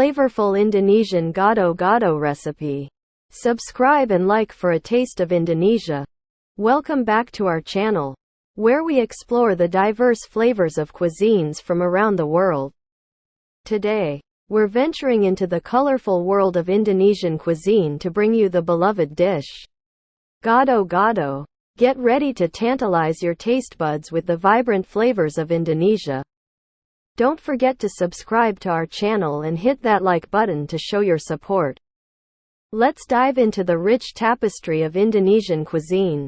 Flavorful Indonesian Gado Gado recipe. Subscribe and like for a taste of Indonesia. Welcome back to our channel, where we explore the diverse flavors of cuisines from around the world. Today, we're venturing into the colorful world of Indonesian cuisine to bring you the beloved dish, Gado Gado. Get ready to tantalize your taste buds with the vibrant flavors of Indonesia. Don't forget to subscribe to our channel and hit that like button to show your support. Let's dive into the rich tapestry of Indonesian cuisine.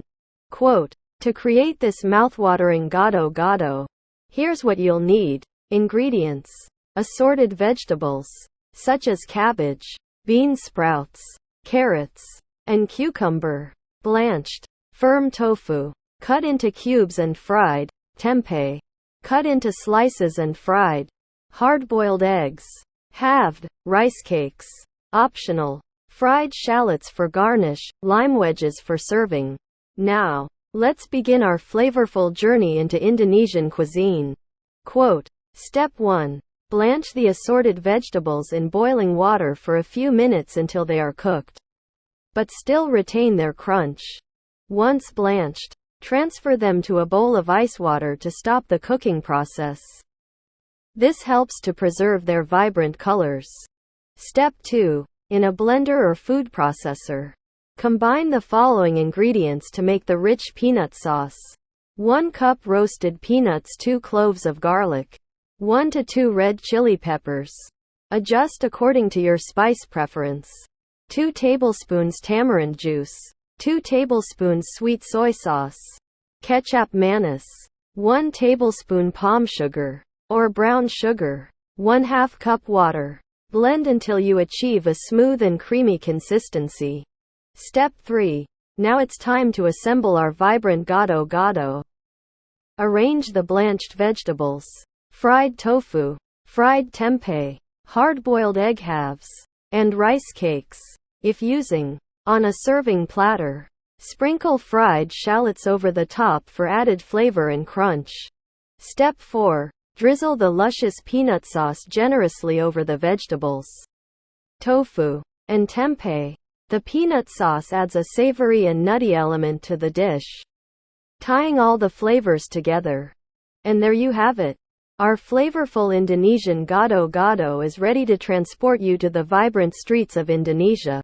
Quote, to create this mouthwatering Gado Gado, here's what you'll need. Ingredients: assorted vegetables, such as cabbage, bean sprouts, carrots, and cucumber. Blanched, firm tofu, cut into cubes and fried. Tempeh, cut into slices and fried. Hard-boiled eggs. Halved, rice cakes. Optional. Fried shallots for garnish, lime wedges for serving. Now, let's begin our flavorful journey into Indonesian cuisine. Quote, Step 1. Blanch the assorted vegetables in boiling water for a few minutes until they are cooked, but still retain their crunch. Once blanched, transfer them to a bowl of ice water to stop the cooking process. This helps to preserve their vibrant colors. Step 2. In a blender or food processor, combine the following ingredients to make the rich peanut sauce. 1 cup roasted peanuts, 2 cloves of garlic, 1 to 2 red chili peppers. Adjust according to your spice preference. 2 tablespoons tamarind juice, 2 tablespoons sweet soy sauce, ketchup mayonnaise, 1 tablespoon palm sugar, or brown sugar, 1/2 cup water. Blend until you achieve a smooth and creamy consistency. Step 3. Now it's time to assemble our vibrant Gado Gado. Arrange the blanched vegetables, fried tofu, fried tempeh, hard-boiled egg halves, and rice cakes, if using, on a serving platter. Sprinkle fried shallots over the top for added flavor and crunch. Step 4. Drizzle the luscious peanut sauce generously over the vegetables, tofu, and tempeh. The peanut sauce adds a savory and nutty element to the dish, tying all the flavors together. And there you have it. Our flavorful Indonesian Gado Gado is ready to transport you to the vibrant streets of Indonesia.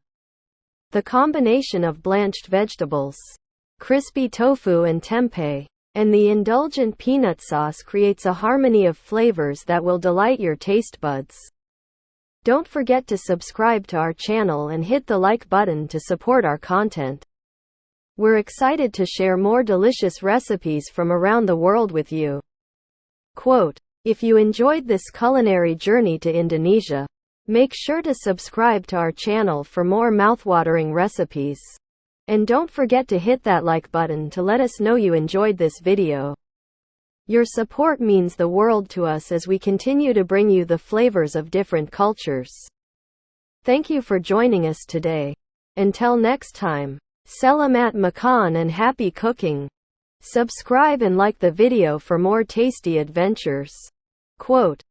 The combination of blanched vegetables, crispy tofu and tempeh, and the indulgent peanut sauce creates a harmony of flavors that will delight your taste buds. Don't forget to subscribe to our channel and hit the like button to support our content. We're excited to share more delicious recipes from around the world with you. Quote, if you enjoyed this culinary journey to Indonesia, make sure to subscribe to our channel for more mouthwatering recipes. And don't forget to hit that like button to let us know you enjoyed this video. Your support means the world to us as we continue to bring you the flavors of different cultures. Thank you for joining us today. Until next time, selamat makan and happy cooking. Subscribe and like the video for more tasty adventures. Quote,